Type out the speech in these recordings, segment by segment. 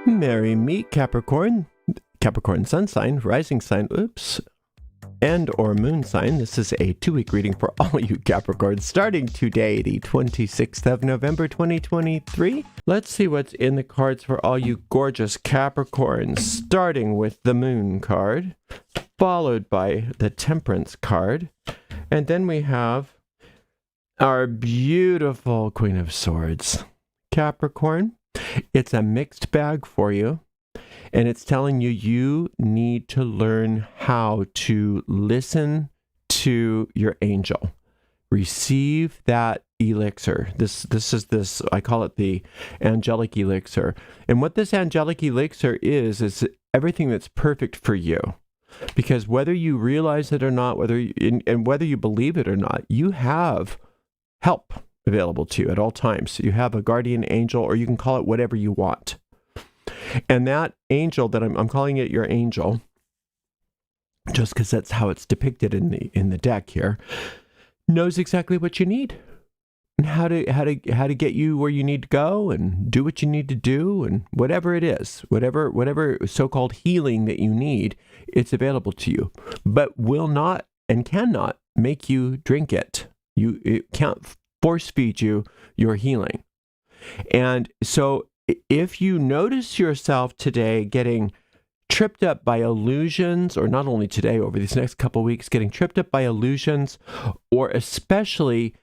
Marry me, Capricorn. Capricorn sun sign, rising sign, and or moon sign. This is a 2-week reading for all you Capricorns starting today, the 26th of November, 2023. Let's see what's in the cards for all you gorgeous Capricorns, starting with the moon card, followed by the temperance card, and then we have our beautiful Queen of Swords. Capricorn, it's a mixed bag for you. And it's telling you need to learn how to listen to your angel. Receive that elixir. This is I call it the angelic elixir. And what this angelic elixir is everything that's perfect for you. Because whether you realize it or not, whether you believe it or not, you have help available to you at all times. You have a guardian angel, or you can call it whatever you want. And that angel that I'm calling it your angel, just because that's how it's depicted in the deck here, knows exactly what you need and how to get you where you need to go and do what you need to do, and whatever it is, whatever so-called healing that you need, it's available to you, but will not and cannot make you drink it. It can't force feed you your healing. And so if you notice yourself today getting tripped up by illusions, or not only today, over these next couple of weeks, getting tripped up by illusions, or especially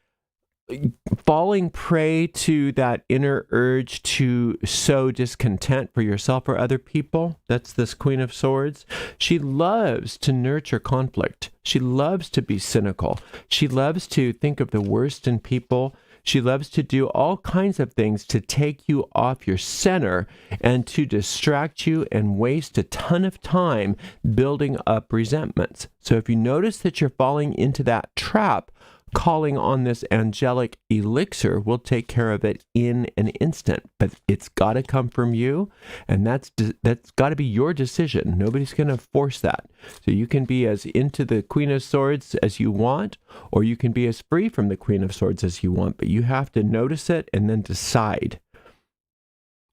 falling prey to that inner urge to sow discontent for yourself or other people, that's this Queen of Swords. She loves to nurture conflict. She loves to be cynical. She loves to think of the worst in people. She loves to do all kinds of things to take you off your center and to distract you and waste a ton of time building up resentments. So if you notice that you're falling into that trap, calling on this angelic elixir will take care of it in an instant. But it's got to come from you, and that's got to be your decision. Nobody's going to force that. So you can be as into the Queen of Swords as you want, or you can be as free from the Queen of Swords as you want, but you have to notice it and then decide.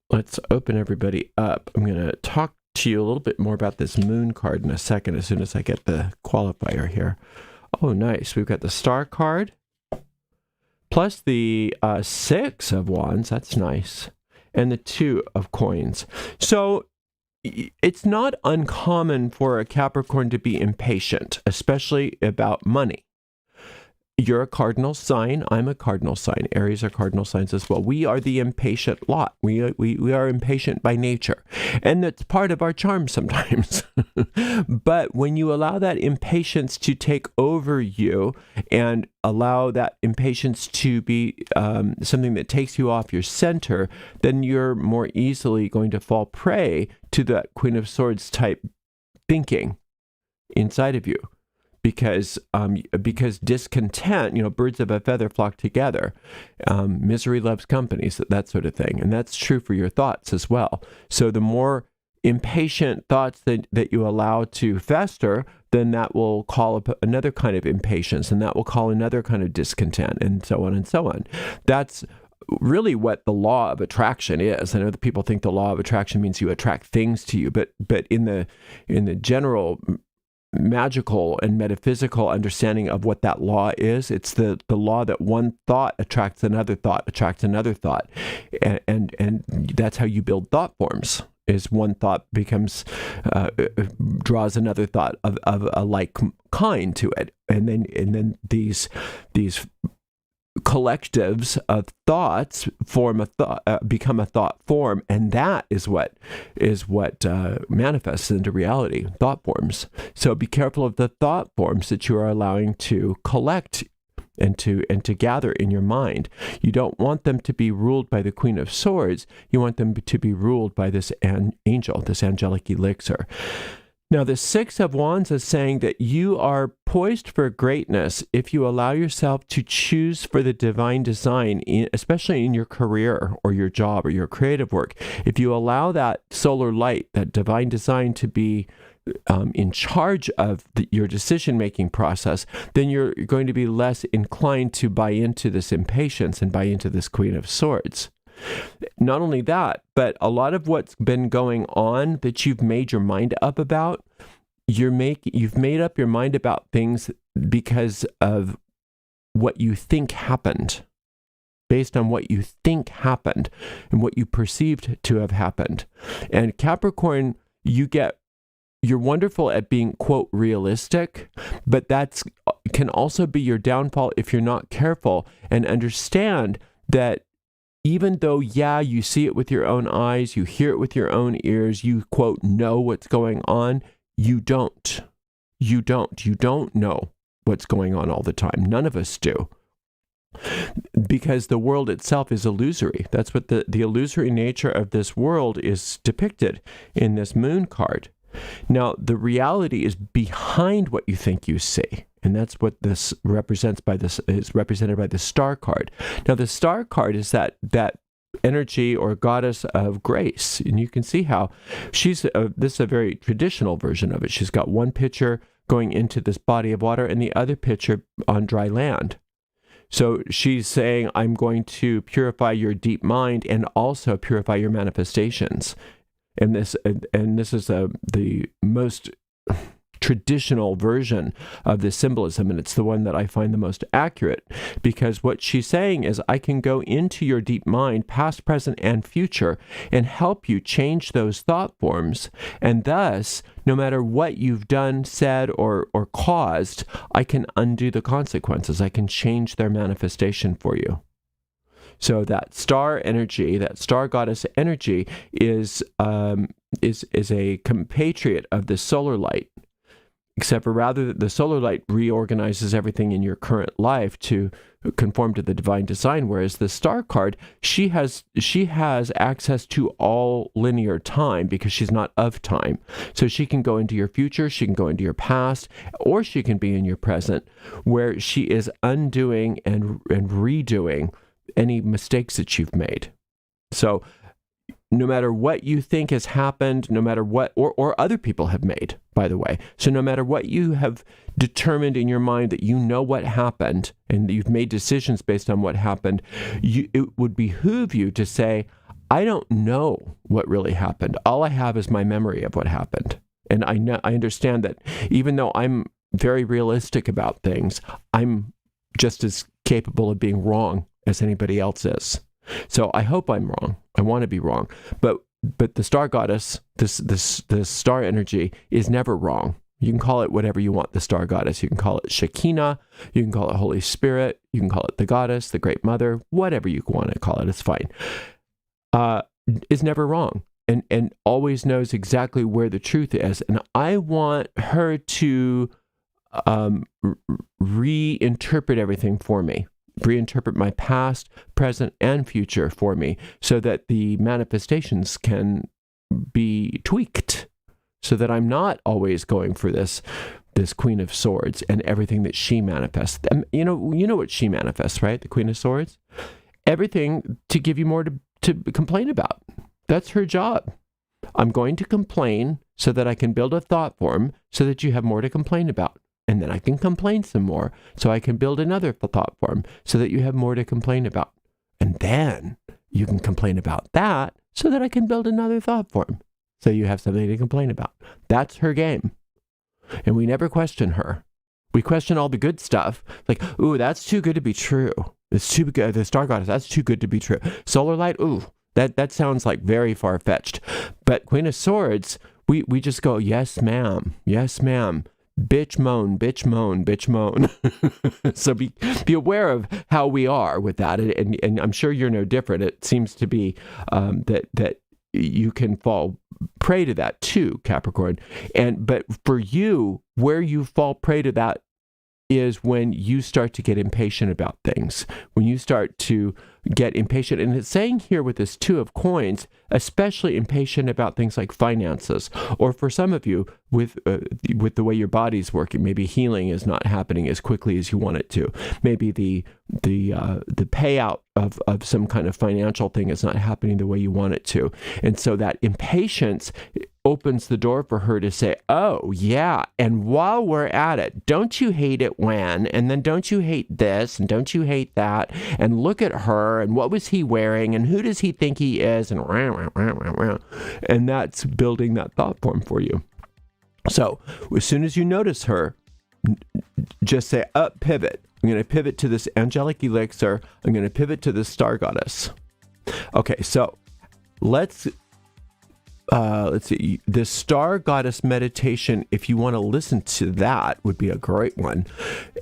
Let's open everybody up. I'm going to talk to you a little bit more about this moon card in a second, as soon as I get the qualifier here. Oh, nice. We've got the Star card, plus the 6 of Wands. That's nice. And the 2 of Coins. So it's not uncommon for a Capricorn to be impatient, especially about money. You're a cardinal sign. I'm a cardinal sign. Aries are cardinal signs as well. We are the impatient lot. We are impatient by nature. And that's part of our charm sometimes. But when you allow that impatience to take over you and allow that impatience to be something that takes you off your center, then you're more easily going to fall prey to that Queen of Swords type thinking inside of you. Because discontent, birds of a feather flock together. Misery loves company, so that sort of thing. And that's true for your thoughts as well. So the more impatient thoughts that you allow to fester, then that will call up another kind of impatience, and that will call another kind of discontent, and so on and so on. That's really what the law of attraction is. I know that people think the law of attraction means you attract things to you, but in the general magical and metaphysical understanding of what that law is, it's the law that one thought attracts another thought, and that's how you build thought forms. Is one thought becomes draws another thought of a like kind to it, and then these collectives of thoughts become a thought form, and that is what manifests into reality, thought forms. So be careful of the thought forms that you are allowing to collect and to gather in your mind. You don't want them to be ruled by the Queen of Swords. You want them to be ruled by this angel, this angelic elixir. Now, the 6 of Wands is saying that you are poised for greatness if you allow yourself to choose for the divine design, especially in your career or your job or your creative work. If you allow that solar light, that divine design to be in charge of your decision-making process, then you're going to be less inclined to buy into this impatience and buy into this Queen of Swords. Not only that, but a lot of what's been going on that you've made your mind up about, you've made up your mind about things because of what you think happened, based on what you think happened and what you perceived to have happened. And Capricorn, you're wonderful at being, quote, realistic, but can also be your downfall if you're not careful and understand that even though, you see it with your own eyes, you hear it with your own ears, you, quote, know what's going on, you don't. You don't know what's going on all the time. None of us do. Because the world itself is illusory. That's what the illusory nature of this world is depicted in this moon card. Now, the reality is behind what you think you see. And that's what this is represented by the star card. Now, the star card is that energy or goddess of grace. And you can see how this is a very traditional version of it. She's got one picture going into this body of water and the other picture on dry land. So she's saying, I'm going to purify your deep mind and also purify your manifestations. And this is the most traditional version of this symbolism, and it's the one that I find the most accurate, because what she's saying is, I can go into your deep mind, past, present, and future, and help you change those thought forms, and thus, no matter what you've done, said, or caused, I can undo the consequences. I can change their manifestation for you. So that star energy, that star goddess energy, is a compatriot of the solar light. Except for rather the solar light reorganizes everything in your current life to conform to the divine design, whereas the star card, she has access to all linear time because she's not of time. So she can go into your future, she can go into your past, or she can be in your present, where she is undoing and redoing any mistakes that you've made. So no matter what you think has happened, no matter what, or other people have made, by the way. So no matter what you have determined in your mind that you know what happened and you've made decisions based on what happened, it would behoove you to say, I don't know what really happened. All I have is my memory of what happened. And I understand that even though I'm very realistic about things, I'm just as capable of being wrong as anybody else is. So I hope I'm wrong. I want to be wrong. But the star goddess, this star energy is never wrong. You can call it whatever you want, the star goddess. You can call it Shekinah. You can call it Holy Spirit. You can call it the goddess, the great mother, whatever you want to call it. It's fine. Is never wrong and always knows exactly where the truth is. And I want her to reinterpret everything for me. Reinterpret my past, present, and future for me so that the manifestations can be tweaked so that I'm not always going for this Queen of Swords and everything that she manifests. You know what she manifests, right? The Queen of Swords? Everything to give you more to complain about. That's her job. I'm going to complain so that I can build a thought form so that you have more to complain about. And then I can complain some more, so I can build another thought form so that you have more to complain about. And then you can complain about that so that I can build another thought form so you have something to complain about. That's her game. And we never question her. We question all the good stuff. Like, ooh, that's too good to be true. It's too good. The star goddess, that's too good to be true. Solar light, ooh, that sounds like very far-fetched. But Queen of Swords, we just go, yes, ma'am. Yes, ma'am. Bitch moan, bitch moan, bitch moan. So be aware of how we are with that. And I'm sure you're no different. It seems to be that you can fall prey to that too, Capricorn. But for you, where you fall prey to that is when you start to get impatient about things, when you start to get impatient. And it's saying here with this Two of Coins, especially impatient about things like finances, or for some of you with the way your body's working, maybe healing is not happening as quickly as you want it to. Maybe the payout of some kind of financial thing is not happening the way you want it to. And so that impatience opens the door for her to say, oh, yeah, and while we're at it, don't you hate it when, and then don't you hate this, and don't you hate that, and look at her, and what was he wearing, and who does he think he is, and that's building that thought form for you. So as soon as you notice her, just say, pivot. I'm going to pivot to this angelic elixir. I'm going to pivot to this star goddess. Okay, so let's see. This star goddess meditation, if you want to listen to that, would be a great one.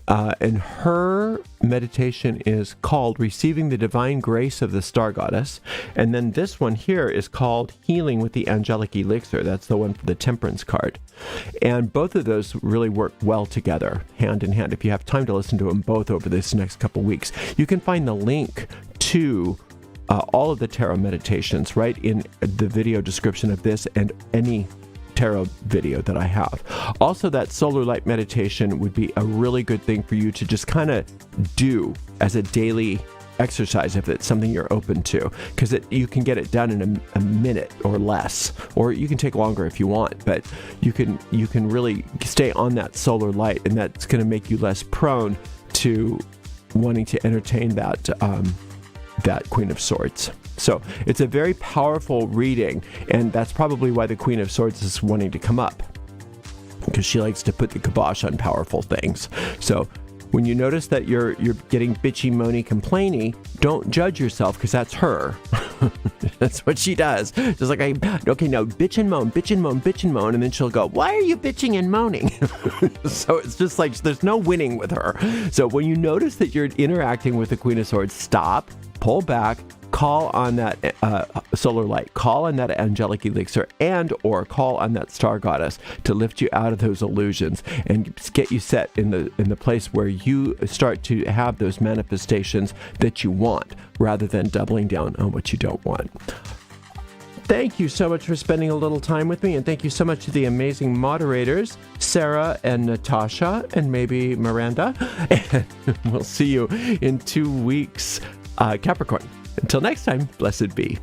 And her meditation is called Receiving the Divine Grace of the Star Goddess. And then this one here is called Healing with the Angelic Elixir. That's the one for the Temperance card. And both of those really work well together, hand in hand. If you have time to listen to them both over this next couple weeks, you can find the link to all of the tarot meditations right in the video description of this and any tarot video that I have. Also, that solar light meditation would be a really good thing for you to just kind of do as a daily exercise if it's something you're open to, because you can get it done in a minute or less, or you can take longer if you want, but you can really stay on that solar light, and that's going to make you less prone to wanting to entertain that Queen of Swords. So it's a very powerful reading, and that's probably why the Queen of Swords is wanting to come up, because she likes to put the kibosh on powerful things. So when you notice that you're getting bitchy, moany, complainy, don't judge yourself, because that's her. That's what she does. Just like, okay, now bitch and moan, bitch and moan, bitch and moan, and then she'll go, why are you bitching and moaning? So it's just like, there's no winning with her. So when you notice that you're interacting with the Queen of Swords, stop, pull back, call on that solar light, call on that angelic elixir, and or call on that star goddess to lift you out of those illusions and get you set in the place where you start to have those manifestations that you want, rather than doubling down on what you don't want. Thank you so much for spending a little time with me, and thank you so much to the amazing moderators, Sarah and Natasha, and maybe Miranda. And we'll see you in 2 weeks, Capricorn. Until next time, blessed be.